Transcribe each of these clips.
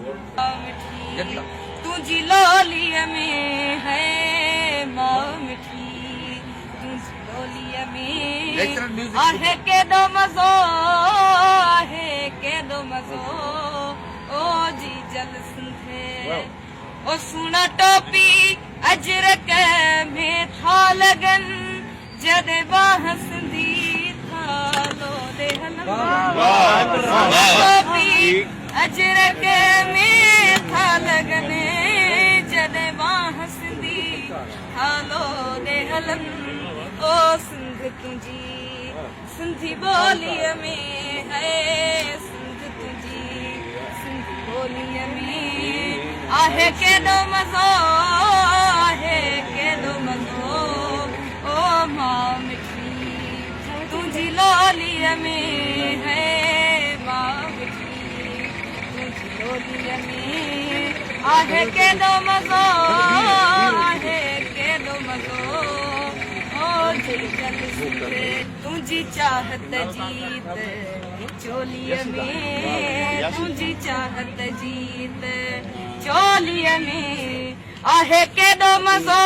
मिठी तुझी लोलिया में है माँ मिठी तुझी लोलिया में आहे के दो मजो आहे के दो मजो ओ जी जल सिंधे ओ सुना टोपी अजरक में था लगन जदे बाह सिंधी था लो दे टोपी अजरक में था लगन जदे बाह सिंधी था लो दे हलन ओ सिंध तुझी सिंधी बोलिया में है सिंध तुझी सिंधी बोलिया में आहे के दो मजो आहे के दो मजो ओ माँ मिठी तुझी लोलिया में है माँ मिठी तुझी लोलिया में आहे के दो मजो आहे के दो मजो ओ जी जल सिंधे तुझी चाहत जीत चोलिया में तुझी चाहत जीत चोलिया में आहे के दो मजो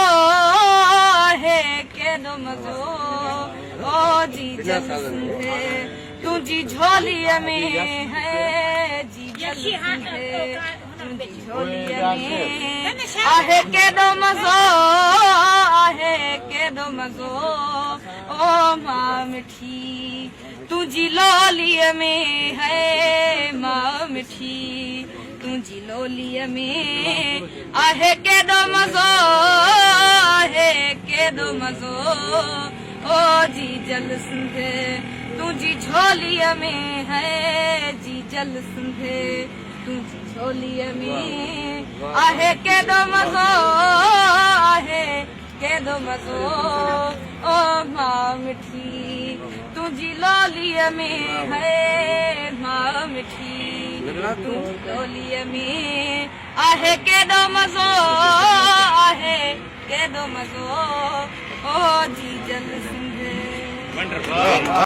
आहे के दो मजो ओ जी जल सिंधे तुझी झोलिया में है जी जल सिंधे तुझी झोलिया में आहे के दो मजो आहे के दो मजो ओ माँ मिठी तुझी लोलिया में है माँ मिठी तुझी लोलिया में आहे के दो मजो आहे के दो मजो ओ जी जल सिंधे तुझी झोलिया में है जी जल सिंधे तुझी झोलिया में आहे के दो मजो आहे के दो मजो ओ माँ मिठी तुझी लोलिया में है माँ मिठी तुझी लोलिया में आहे के दो मजो आहे के दो मजो ओ जी जल सिंधे